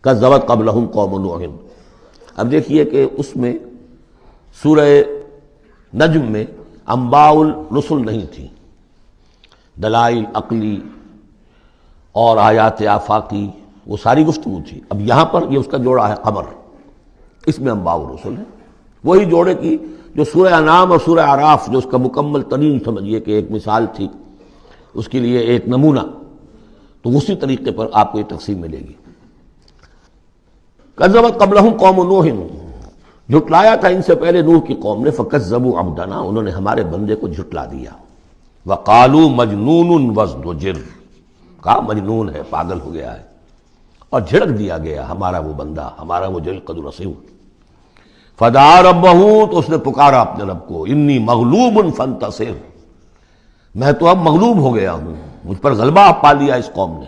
کذبت قبلہم قوم نوح۔ اب دیکھیے کہ اس میں سورہ نجم میں انباء الرسل نہیں تھی، دلائل عقلی اور آیات آفاقی وہ ساری گفتگو تھی۔ اب یہاں پر یہ اس کا جوڑا ہے قمر، اس میں انباء الرسل ہے، وہی جوڑے کی جو سورہ انعام اور سورہ اعراف جو اس کا مکمل ترین سمجھیے کہ ایک مثال تھی، اس کے لیے ایک نمونہ، تو اسی طریقے پر آپ کو یہ تقسیم ملے گی۔ کذبت قبلہم قوم نوح، جھٹلایا تھا ان سے پہلے نوح کی قوم نے، فکذبوا عبدنا، انہوں نے ہمارے بندے کو جھٹلا دیا، وقالوا مجنون وازدجر، کہا مجنون ہے، پاگل ہو گیا ہے، اور جھڑک دیا گیا ہمارا وہ بندہ، ہمارا وہ جل قدر رسول۔ فدعا ربہ، تو اس نے پکارا اپنے رب کو، انی مغلوب فانتصر، میں تو اب مغلوب ہو گیا ہوں، مجھ پر غلبہ پا لیا اس قوم نے،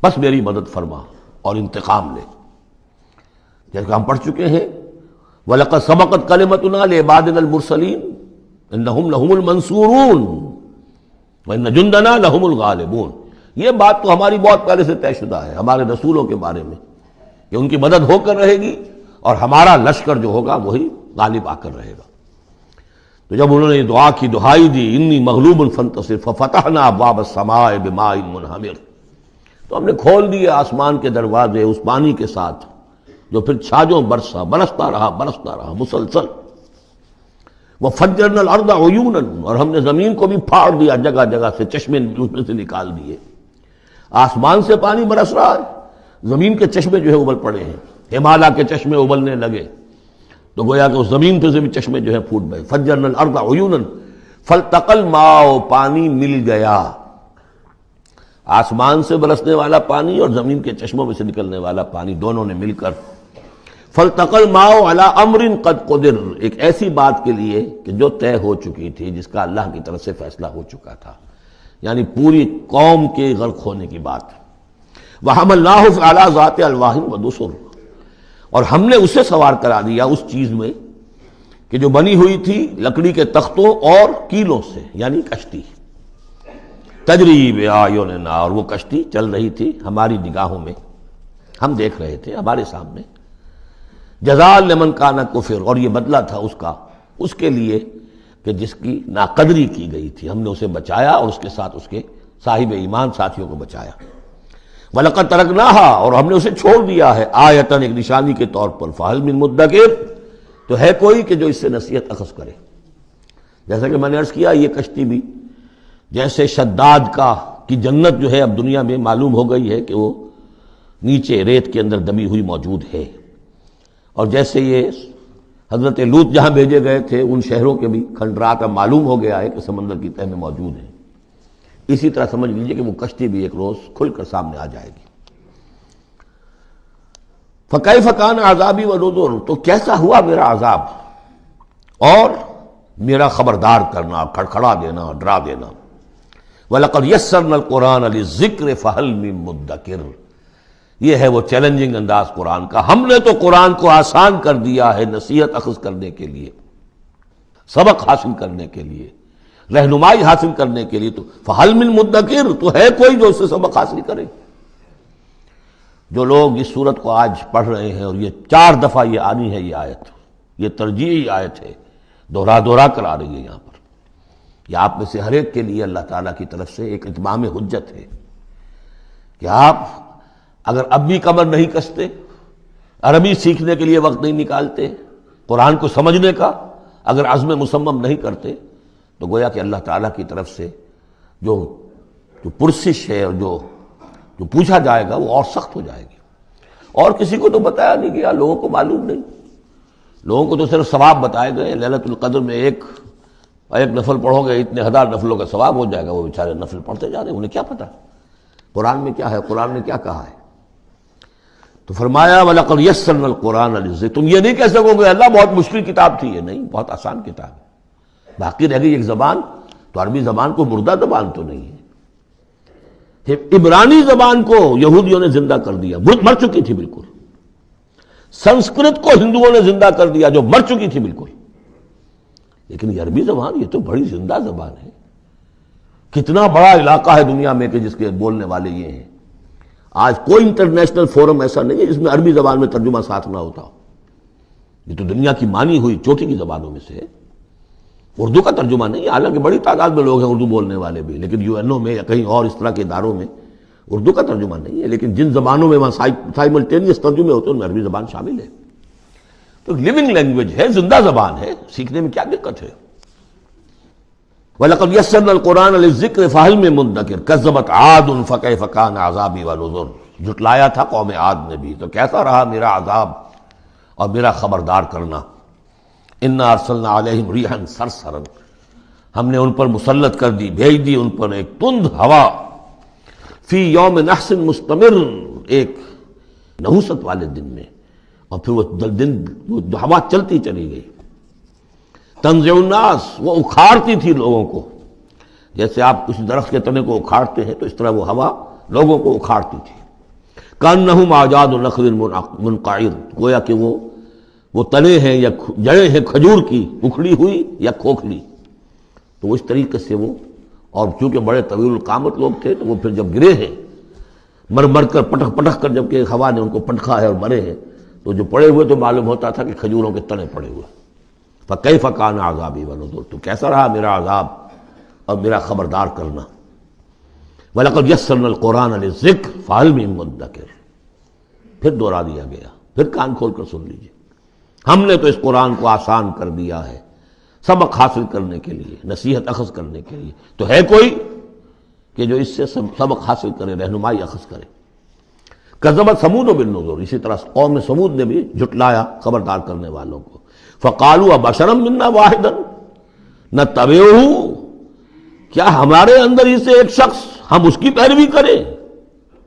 بس میری مدد فرما اور انتقام لے۔ جیسے کہ ہم پڑھ چکے ہیں وَلَقَدْ سَبَقَتْ كَلِمَتُنَا لِعِبَادِنَا الْمُرْسَلِينَ إِنَّهُمْ لَهُمُ الْمَنْصُورُونَ وَإِنَّ جُنْدَنَا لَهُمُ الْغَالِبُونَ۔ یہ بات تو ہماری بہت پہلے سے طے شدہ ہے ہمارے رسولوں کے بارے میں کہ ان کی مدد ہو کر رہے گی اور ہمارا لشکر جو ہوگا وہی غالب آ کر رہے گا۔ تو جب انہوں نے یہ دعا کی، دہائی دی، انی مغلوب فانتصر ففتحنا ابواب السماء بماء منہمر، تو ہم نے کھول دیے آسمان کے دروازے اس پانی کے ساتھ جو پھر چھاجوں برستا رہا مسلسل۔ وفجرنا الارض عیونا، اور ہم نے زمین کو بھی پھاڑ دیا جگہ جگہ سے، چشمے اس میں سے نکال دیے۔ آسمان سے پانی برس رہا ہے، زمین کے چشمے جو ہے ابل پڑے ہیں، ہمالیہ کے چشمے ابلنے لگے، تو گویا کہ اس زمین پہ سے بھی چشمے جو ہے پھوٹ گئے۔ فجرنا الارض عیونا فالتقى الماء، پانی مل گیا، آسمان سے برسنے والا پانی اور زمین کے چشموں میں سے نکلنے والا پانی دونوں نے مل کر فالتقى الماء على امر قد قدر، ایک ایسی بات کے لیے کہ جو طے ہو چکی تھی، جس کا اللہ کی طرف سے فیصلہ ہو چکا تھا، یعنی پوری قوم کے غرق ہونے کی بات۔ وحملناه على ذات الواح ودسر، اور ہم نے اسے سوار کرا دیا اس چیز میں کہ جو بنی ہوئی تھی لکڑی کے تختوں اور کیلوں سے، یعنی کشتی۔ تجری بأعیننا، اور وہ کشتی چل رہی تھی ہماری نگاہوں میں، ہم دیکھ رہے تھے ہمارے سامنے۔ جزاء لمن کان کفر، اور یہ بدلہ تھا اس کا، اس کے لیے کہ جس کی ناقدری کی گئی تھی، ہم نے اسے بچایا اور اس کے ساتھ اس کے صاحب ایمان ساتھیوں کو بچایا۔ وَلَقَدْ تَرَكْنَاهَا، اور ہم نے اسے چھوڑ دیا ہے، آیتاً، ایک نشانی کے طور پر، فَهَلْ مِن مُدَّكِرٍ، تو ہے کوئی کہ جو اس سے نصیحت اخذ کرے۔ جیسا کہ میں نے عرض کیا، یہ کشتی بھی جیسے شداد کی جنت جو ہے اب دنیا میں معلوم ہو گئی ہے کہ وہ نیچے ریت کے اندر دبی ہوئی موجود ہے، اور جیسے یہ حضرت لوط جہاں بھیجے گئے تھے ان شہروں کے بھی کھنڈرات اب معلوم ہو گیا ہے کہ سمندر کی تہہ میں موجود ہیں، اسی طرح سمجھ لیجئے کہ وہ کشتی بھی ایک روز کھل کر سامنے آ جائے گی۔ فَكَيْفَ كَانَ عَذَابِي وَنُذُرِ، تو کیسا ہوا میرا عذاب اور میرا خبردار کرنا، کھڑکھڑا دینا، ڈرا دینا۔ وَلَقَدْ يَسَّرْنَا الْقُرْآنَ لِلذِّكْرِ فَهَلْ مِن مُدَّكِرٍ، یہ ہے وہ چیلنجنگ انداز قرآن کا، ہم نے تو قرآن کو آسان کر دیا ہے نصیحت اخذ کرنے کے لیے، سبق حاصل کرنے کے لیے، رہنمائی حاصل کرنے کے لیے، تو فَهَلْ مِن مُدَّكِرٍ، تو ہے کوئی جو اس سے سبق حاصل کرے۔ جو لوگ اس صورت کو آج پڑھ رہے ہیں، اور یہ 4 دفعہ یہ آنی ہے یہ آیت، یہ ترجیحی آیت ہے، دوہرا کر آ رہی ہے یہاں پر، یہ آپ میں سے ہر ایک کے لیے اللہ تعالیٰ کی طرف سے ایک اتمام حجت ہے کہ آپ اگر اب بھی کمر نہیں کستے، عربی سیکھنے کے لیے وقت نہیں نکالتے، قرآن کو سمجھنے کا اگر عزم مصمم نہیں کرتے، تو گویا کہ اللہ تعالیٰ کی طرف سے جو پرسش ہے اور جو پوچھا جائے گا وہ اور سخت ہو جائے گی۔ اور کسی کو تو بتایا نہیں گیا، لوگوں کو معلوم نہیں، لوگوں کو تو صرف ثواب بتائے گئے، لیلۃ القدر میں ایک نفل پڑھو گے اتنے 1000 نفلوں کا ثواب ہو جائے گا، وہ بیچارے نفل پڑھتے جا رہے ہیں، انہیں کیا پتہ قرآن میں کیا ہے، قرآن نے کیا کہا ہے۔ تو فرمایا وَلَقَدْ يَسَّرْنَا الْقُرْآنَ لِلذِّكْرِ، تم یہ نہیں کہہ سکو گے اللہ بہت مشکل کتاب تھی، یہ نہیں، بہت آسان کتاب ہے۔ باقی رہ گئی ایک زبان، تو عربی زبان کو مردہ زبان تو نہیں ہے، عبرانی زبان کو یہودیوں نے زندہ کر دیا، مر چکی تھی بالکل۔ سنسکرت کو ہندوؤں نے زندہ کر دیا جو مر چکی تھی بالکل، لیکن یہ عربی زبان یہ تو بڑی زندہ زبان ہے۔ کتنا بڑا علاقہ ہے دنیا میں کہ جس کے بولنے والے یہ ہیں۔ آج کوئی انٹرنیشنل فورم ایسا نہیں ہے جس میں عربی زبان میں ترجمہ ساتھ نہ ہوتا ہو. یہ تو دنیا کی مانی ہوئی چوٹی کی زبانوں میں سے ہے. اردو کا ترجمہ نہیں، حالانکہ بڑی تعداد میں لوگ ہیں اردو بولنے والے بھی، لیکن یو این او میں یا کہیں اور اس طرح کے اداروں میں اردو کا ترجمہ نہیں ہے. لیکن جن زبانوں میں وہاں سائملٹینیس ترجمے ہوتے ہیں ان میں عربی زبان شامل ہے. تو لیونگ لینگویج ہے، زندہ زبان ہے، سیکھنے میں کیا دقت ہے. وَلَقَدْ يَسَّرْنَا الْقُرْآنَ لِلذِّكْرِ فَهَلْ مِن مُدَّكِرٍ كَذَّبَتْ عَادٌ فَكَيْفَ كَانَ عَذَابِي وَنُذُرِ. جھٹلایا تھا قوم عاد نے بھی، تو کیسا رہا میرا عذاب اور میرا خبردار کرنا. اِنَّا أَرْسَلْنَا عَلَيْهِمْ رِيحًا صَرْصَرًا. ہم نے ان پر مسلط کر دی، بھیج دی ان پر ایک تند ہوا. فی یوم نحس مستمر، ایک نحوست والے دن میں، اور پھر وہ ہوا چلتی چلی گئی. تنزع الناس، وہ اکھاڑتی تھی لوگوں کو، جیسے آپ کسی درخت کے تنے کو اکھاڑتے ہیں تو اس طرح وہ ہوا لوگوں کو اکھاڑتی تھی. کأنہم اعجاز نخل منقعر، گویا کہ وہ تنے ہیں یا جڑیں ہیں کھجور کی، اکھڑی ہوئی یا کھوکھلی. تو اس طریقے سے وہ، اور چونکہ بڑے طویل القامت لوگ تھے تو وہ پھر جب گرے ہیں مر مر کر پٹک پٹک کر، جب کہ ہوا نے ان کو پٹکا ہے اور مرے ہیں، تو جو پڑے ہوئے تو معلوم ہوتا تھا کہ کھجوروں کے تنے پڑے ہوئے. فَكَيْفَ كَانَ عَذَابِي وَنُذُرِ. تو کیسا رہا میرا عذاب اور میرا خبردار کرنا. وَلَقَدْ يَسَّرْنَا الْقُرْآنَ لِلذِّكْرِ فَهَلْ مِن مُدَّكِرٍ. پھر دوہرا دیا گیا، پھر کان کھول کر سن لیجیے. ہم نے تو اس قرآن کو آسان کر دیا ہے سبق حاصل کرنے کے لیے، نصیحت اخذ کرنے کے لیے. تو ہے کوئی کہ جو اس سے سبق حاصل کرے، رہنمائی اخذ کرے. کذبت ثمود بالنذر، اسی طرح قوم ثمود نے بھی جھٹلایا خبردار کرنے والوں کو. فقالوا ابشرا منا واحدا نتبعہ، کیا ہمارے اندر ہی سے ایک شخص، ہم اس کی پیروی کریں،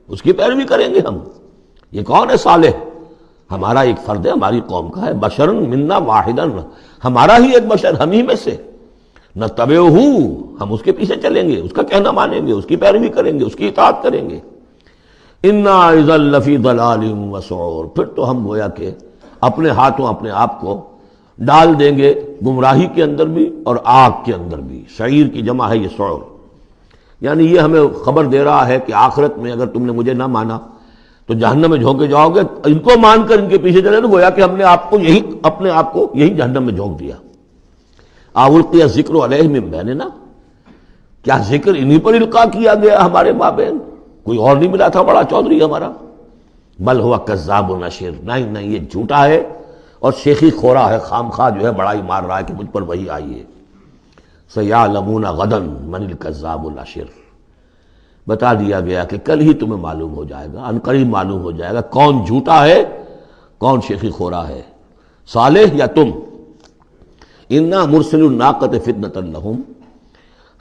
اس کی پیروی کریں گے ہم. یہ کون ہے؟ صالح، ہمارا ایک فرد ہے، ہماری قوم کا ہے. بشرا منا واحدا، ہمارا ہی ایک بشر، ہم ہی میں سے. نتبعہ، ہم اس کے پیچھے چلیں گے، اس کا کہنا مانیں گے، اس کی پیروی کریں گے، اس کی اطاعت کریں گے. انا اذا لفی ضلال وسعور، پھر تو ہم گویا کہ اپنے ہاتھوں اپنے آپ کو ڈال دیں گے گمراہی کے اندر بھی اور آگ کے اندر بھی. شعیر کی جمع ہے یہ سعور. یعنی یہ ہمیں خبر دے رہا ہے کہ آخرت میں اگر تم نے مجھے نہ مانا تو جہنم میں جھونکے جاؤ گے. ان کو مان کر ان کے پیچھے چلے تو گویا کہ ہم نے آپ کو یہی، اپنے آپ کو یہی جہنم میں جھونک دیا. القی الذکر علیہم من بیننا، کیا ذکر انہی پر القاء کیا گیا ہمارے مابین؟ کوئی اور نہیں ملا تھا بڑا چودھری ہمارا؟ بل ہوا کذاب نشر، نہیں یہ جھوٹا ہے اور شیخی خورا ہے، خام خواہ جو ہے بڑائی مار رہا ہے کہ مجھ پر وہی آئی ہے. سیعلمون غدا من الکذاب الاشر. بتا دیا گیا کہ کل ہی تمہیں معلوم ہو جائے گا، ان قریب معلوم ہو جائے گا کون جھوٹا ہے کون شیخی خورا ہے، صالح یا تم. انا مرسل الناقۃ فتنۃ لہم،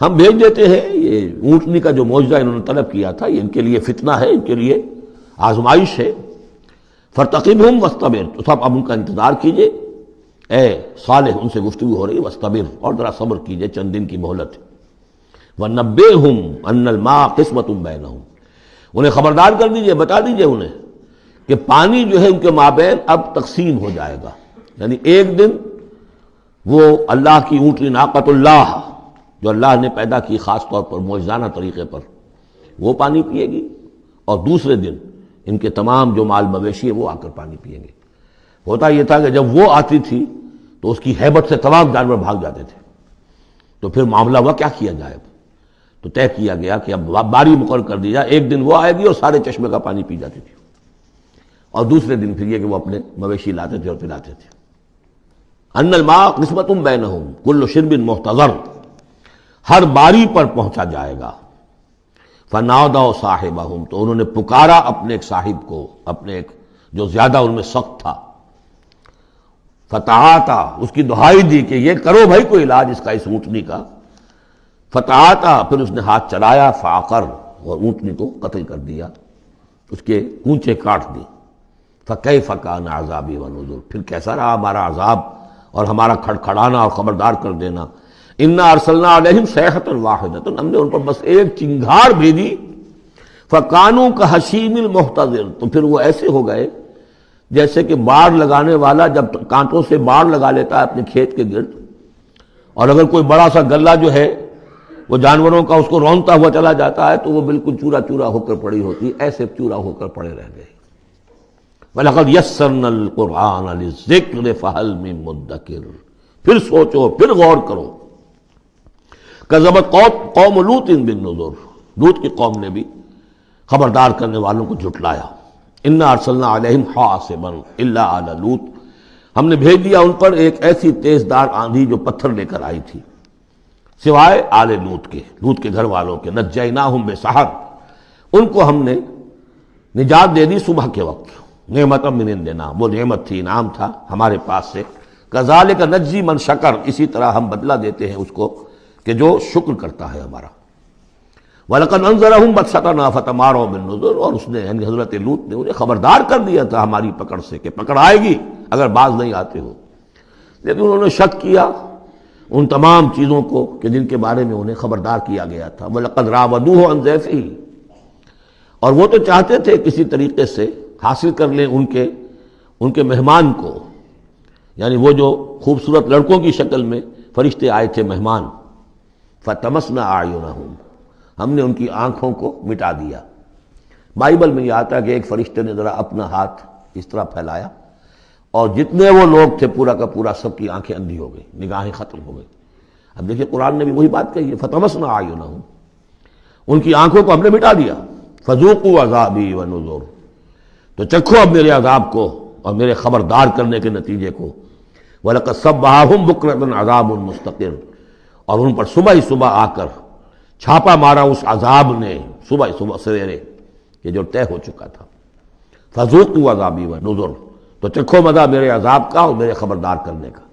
ہم بھیج دیتے ہیں یہ اونٹنی کا جو معجزہ انہوں نے طلب کیا تھا، یہ ان کے لیے فتنہ ہے، ان کے لیے آزمائش ہے. فارتقبہم واصطبر، تو سب اب ان کا انتظار کیجئے. اے صالح، ان سے گفتگو ہو رہی ہے، واصطبر، اور ذرا صبر کیجئے، چند دن کی مہلت. وَنَبِّئْهُمْ أَنَّ الْمَاءَ قِسْمَةٌ بَيْنَهُمْ، انہیں خبردار کر دیجئے، بتا دیجئے انہیں کہ پانی جو ہے ان کے مابین اب تقسیم ہو جائے گا. یعنی ایک دن وہ اللہ کی اونٹنی ناقۃ اللہ جو اللہ نے پیدا کی خاص طور پر معجزانہ طریقے پر، وہ پانی پیے گی، اور دوسرے دن ان کے تمام جو مال مویشی ہے وہ آ کر پانی پیئیں گے. ہوتا یہ تھا کہ جب وہ آتی تھی تو اس کی ہیبت سے تمام جانور بھاگ جاتے تھے. تو پھر معاملہ ہوا کیا کیا جائے، تو طے کیا گیا کہ اب باری مقرر کر دی جائے، ایک دن وہ آئے گی اور سارے چشمے کا پانی پی جاتی تھی، اور دوسرے دن پھر یہ کہ وہ اپنے مویشی لاتے تھے اور پلاتے تھے. ان الماء قسمۃ بینہم کل شرب محتضر، ہر باری پر پہنچا جائے گا. فنادوا صاحبہم، تو انہوں نے پکارا اپنے ایک صاحب کو، اپنے ایک جو زیادہ ان میں سخت تھا. فتعاتا، اس کی دہائی دی کہ یہ کرو بھائی کوئی علاج اس کا، اس اونٹنی کا. فتعاتا، پھر اس نے ہاتھ چلایا، فعقر، اور اونٹنی کو قتل کر دیا، اس کے کونچے کاٹ دی. فکیف کان عذابی ونذر، پھر کیسا رہا ہمارا عذاب اور ہمارا کھڑکھڑانا اور خبردار کر دینا. انا ارسلنا علیہم صیحۃ واحدۃ، ہم نے ان پر بس ایک چنگھاڑ بھیجی. فکانوا کحشیم المحتضر، تو پھر وہ ایسے ہو گئے جیسے کہ باڑ لگانے والا جب کانٹوں سے باڑ لگا لیتا ہے اپنے کھیت کے گرد، اور اگر کوئی بڑا سا گلہ جو ہے وہ جانوروں کا اس کو رونتا ہوا چلا جاتا ہے تو وہ بالکل چورا چورا ہو کر پڑی ہوتی، ایسے چورا ہو کر پڑے رہ گئے۔ وَلَقَدْ يَسَّرْنَا الْقُرْآنَ لِلذِّكْرِ فَهَلْ مِن مُدَّكِرٍ، پھر سوچو، پھر غور کرو۔ کذبت قوم لوط بالنذر، لوط کی قوم نے بھی خبردار کرنے والوں کو جھٹلایا۔ انا ارسلنا علیہم حاصبا الا آل لوط، ہم نے بھیج دیا ان پر ایک ایسی تیز دار آندھی جو پتھر لے کر آئی تھی، سوائے آل لوط کے گھر والوں کے۔ نجیناہم بسحر، ان کو ہم نے نجات دے دی صبح کے وقت۔ نعمت من عندنا، وہ نعمت تھی، انعام تھا ہمارے پاس سے۔ کذالک نجزی من شکر، اسی طرح ہم بدلہ دیتے ہیں اس کو کہ جو شکر کرتا ہے ہمارا۔ وَلَقَدْ أَنذَرَهُمْ بَطْشَتَنَا فَتَمَارَوْا بِالنُّذُرِ، اور اس نے یعنی حضرت لوط نے انہیں خبردار کر دیا تھا ہماری پکڑ سے کہ پکڑ آئے گی اگر باز نہیں آتے ہو، لیکن انہوں نے شک کیا ان تمام چیزوں کو کہ جن کے بارے میں انہیں خبردار کیا گیا تھا۔ وَلَقَدْ رَاوَدُوهُ عَنْ ضَيْفِهِ، اور وہ تو چاہتے تھے کسی طریقے سے حاصل کر لیں ان کے مہمان کو، یعنی وہ جو خوبصورت لڑکوں کی شکل میں فرشتے آئے تھے مہمان۔ فَطَمَسْنَا أَعْيُنَهُمْ، ہم نے ان کی آنکھوں کو مٹا دیا۔ بائبل میں یہ آتا ہے کہ ایک فرشتے نے ذرا اپنا ہاتھ اس طرح پھیلایا اور جتنے وہ لوگ تھے پورا کا پورا سب کی آنکھیں اندھی ہو گئی، نگاہیں ختم ہو گئی۔ اب دیکھیے قرآن نے بھی وہی بات کہی ہے، فَطَمَسْنَا أَعْيُنَهُمْ، ان کی آنکھوں کو ہم نے مٹا دیا۔ فَذُوقُوا عَذَابِي وَنُذُرِ، تو چکھو اب میرے عذاب کو اور میرے خبردار کرنے کے نتیجے کو۔ وَلَقَدْ صَبَّحَهُمْ بُكْرَةً عَذَابٌ مُسْتَقِرٌ، اور ان پر صبح ہی صبح آ کر چھاپا مارا اس عذاب نے، صبح صبح سویرے کہ جو طے ہو چکا تھا۔ فَذُوقُوا عَذَابِي وَنُذُرِ، تو چکھو مزہ میرے عذاب کا اور میرے خبردار کرنے کا۔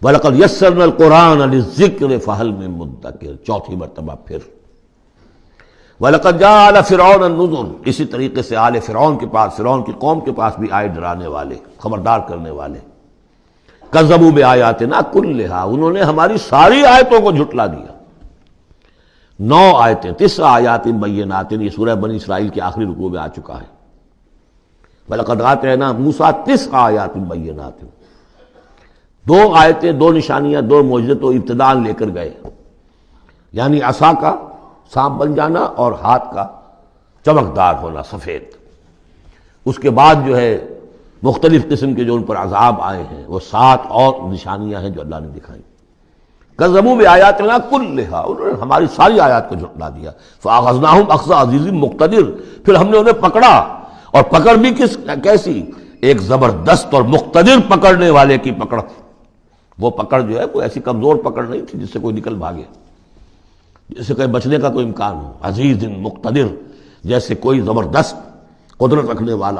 وَلَقَدْ يَسَّرْنَا الْقُرْآنَ لِلذِّكْرِ فَهَلْ مِن مُدَّكِرٍ، چوتھی مرتبہ پھر۔ وَلَقَدْ جَاءَ آلَ فِرْعَوْنَ النُّذُرُ، اسی طریقے سے آل فرعون کے پاس، فرعون کی قوم کے پاس بھی آئے ڈرانے والے، خبردار کرنے والے۔ کذبوا بآیاتنا کلھا، انہوں نے ہماری ساری آیتوں کو جھٹلا دیا۔ 9 آیتیں، 9 آیات بینات، یہ سورہ بنی اسرائیل کے آخری رکوع میں آ چکا ہے۔ وَلَقَدْ آتَيْنَا مُوسَىٰ 9 آیات بینات، 2 آیتیں، 2 نشانیاں، 2 معجزے تو ابتداء لے کر گئے، یعنی عصا کا سانپ بن جانا اور ہاتھ کا چمکدار ہونا سفید۔ اس کے بعد جو ہے مختلف قسم کے جو ان پر عذاب آئے ہیں وہ 7 اور نشانیاں ہیں جو اللہ نے دکھائیں۔ کذبوا بآیاتنا کلھا، انہوں نے ہماری ساری آیات کو جھٹلا دیا۔ فأخذناہم اخذ عزیز مقتدر، پھر ہم نے انہیں پکڑا، اور پکڑ بھی کیسی، ایک زبردست اور مقتدر پکڑنے والے کی پکڑ۔ وہ پکڑ جو ہے کوئی ایسی کمزور پکڑ نہیں تھی جس سے کوئی نکل بھاگے، جس سے کہیں بچنے کا کوئی امکان ہو۔ عزیز مقتدر، جیسے کوئی زبردست قدرت رکھنے والا